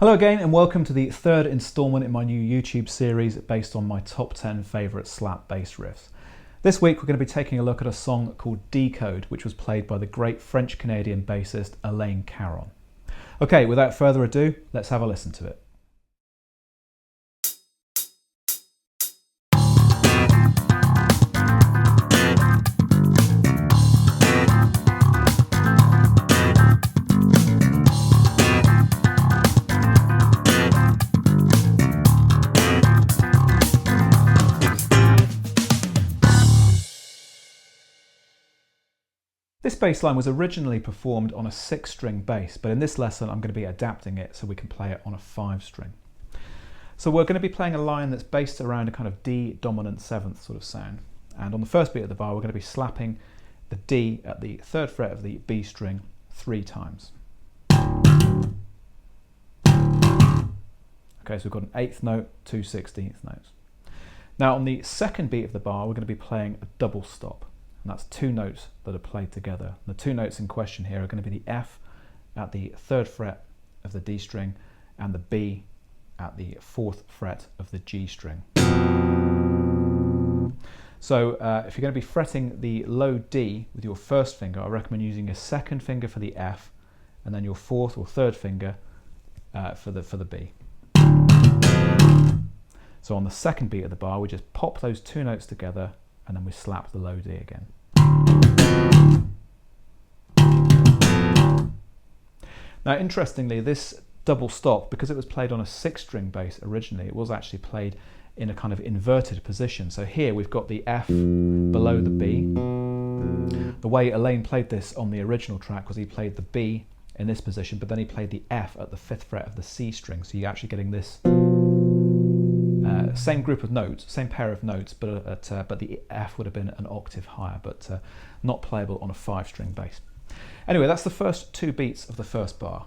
Hello again and welcome to the third installment in my new YouTube series based on my top 10 favourite slap bass riffs. This week we're going to be taking a look at a song called Decode, which was played by the great French-Canadian bassist Alain Caron. Okay, without further ado, let's have a listen to it. This bass line was originally performed on a 6-string bass, but in this lesson I'm going to be adapting it so we can play it on a 5-string. So we're going to be playing a line that's based around a kind of D dominant 7th sort of sound. And on the first beat of the bar we're going to be slapping the D at the 3rd fret of the B string 3 times. Okay, so we've got an 8th note, 2 16th notes. Now on the second beat of the bar we're going to be playing a double stop. And that's 2 notes that are played together. The 2 notes in question here are going to be the F at the 3rd fret of the D string and the B at the 4th fret of the G string. So if you're going to be fretting the low D with your first finger, I recommend using your second finger for the F and then your 4th or 3rd finger for the B. So on the second beat of the bar we just pop those 2 notes together and then we slap the low D again. Now interestingly, this double stop, because it was played on a 6-string bass originally, it was actually played in a kind of inverted position. So here we've got the F below the B. The way Alain played this on the original track was he played the B in this position, but then he played the F at the 5th fret of the C string. So you're actually getting this same group of notes, same pair of notes, but the F would have been an octave higher, but not playable on a 5-string bass. Anyway, that's the first 2 beats of the first bar.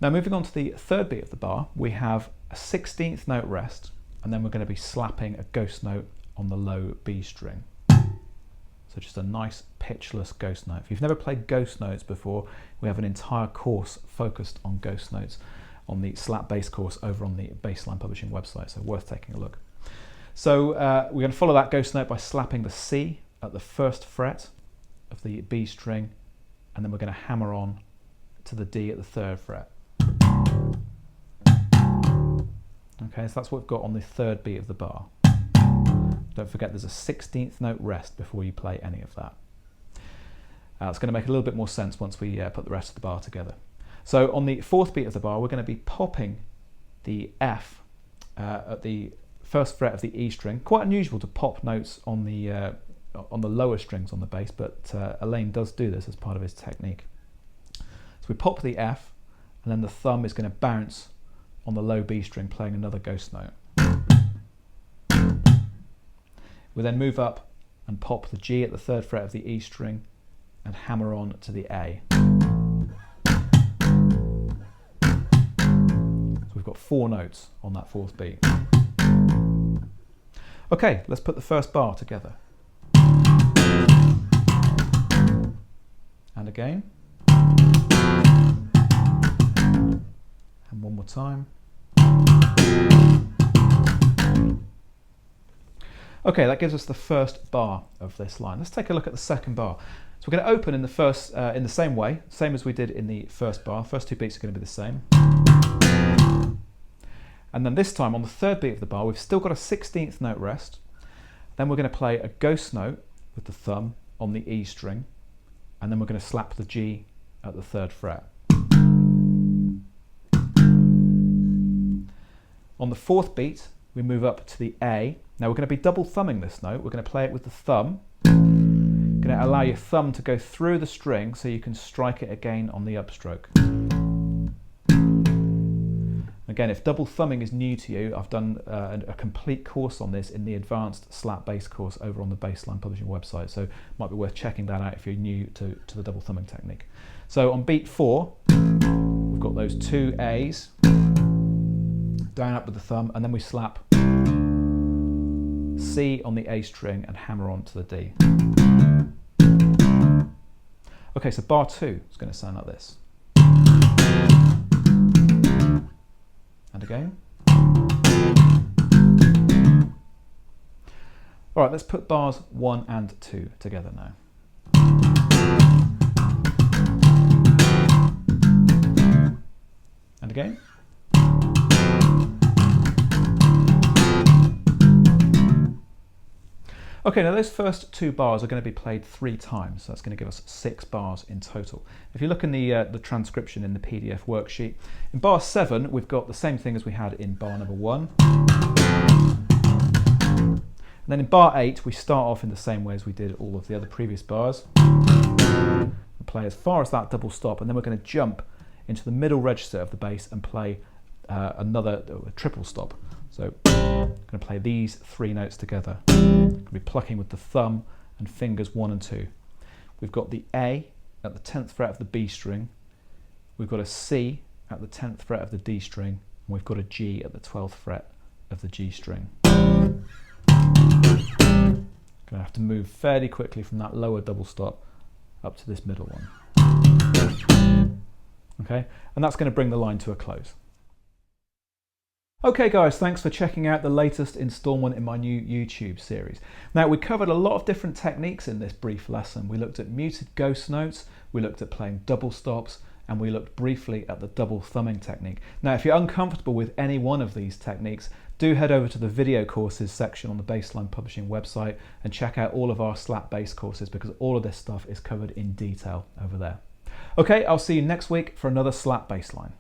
Now moving on to the 3rd beat of the bar, we have a 16th note rest, and then we're going to be slapping a ghost note on the low B string. So just a nice pitchless ghost note. If you've never played ghost notes before, we have an entire course focused on ghost notes on the slap bass course over on the Bassline publishing website, so worth taking a look. So we're going to follow that ghost note by slapping the C at the 1st fret of the B string, and then we're going to hammer on to the D at the 3rd fret. Okay, so that's what we've got on the 3rd beat of the bar. Don't forget there's a 16th note rest before you play any of that. It's going to make a little bit more sense once we put the rest of the bar together. So on the 4th beat of the bar, we're going to be popping the F at the 1st fret of the E string. Quite unusual to pop notes on the lower strings on the bass, but Alain does do this as part of his technique. So we pop the F, and then the thumb is going to bounce on the low B string, playing another ghost note. We then move up and pop the G at the 3rd fret of the E string and hammer on to the A. We've got 4 notes on that 4th beat. Okay, let's put the first bar together. And again. And one more time. Okay, that gives us the first bar of this line. Let's take a look at the second bar. So we're going to open in the same way, same as we did in the first bar. First 2 beats are going to be the same. And then this time on the 3rd beat of the bar, we've still got a 16th note rest. Then we're going to play a ghost note with the thumb on the E string, and then we're going to slap the G at the 3rd fret. On the 4th beat, we move up to the A. Now we're going to be double thumbing this note. We're going to play it with the thumb. Going to allow your thumb to go through the string so you can strike it again on the upstroke. Again, if double thumbing is new to you, I've done a complete course on this in the advanced slap bass course over on the Bassline publishing website, so it might be worth checking that out if you're new to the double thumbing technique. So on beat 4, we've got those 2 A's, down up with the thumb, and then we slap C on the A string and hammer on to the D. Okay, so bar 2 is going to sound like this. again. All right, let's put bars 1 and 2 together now. And again. Okay, now those first 2 bars are going to be played 3 times, so that's going to give us 6 bars in total. If you look in the transcription in the PDF worksheet, in bar 7 we've got the same thing as we had in bar number 1. And then in bar 8 we start off in the same way as we did all of the other previous bars. We'll play as far as that double stop, and then we're going to jump into the middle register of the bass and play a triple stop. So I'm going to play these 3 notes together. I'm going to be plucking with the thumb and fingers 1 and 2. We've got the A at the 10th fret of the B string. We've got a C at the 10th fret of the D string. And we've got a G at the 12th fret of the G string. Going to have to move fairly quickly from that lower double stop up to this middle one. Okay, and that's going to bring the line to a close. Okay guys, thanks for checking out the latest instalment in my new YouTube series. Now, we covered a lot of different techniques in this brief lesson. We looked at muted ghost notes, we looked at playing double stops, and we looked briefly at the double thumbing technique. Now, if you're uncomfortable with any one of these techniques, do head over to the video courses section on the Bassline Publishing website and check out all of our slap bass courses, because all of this stuff is covered in detail over there. Okay, I'll see you next week for another slap bassline.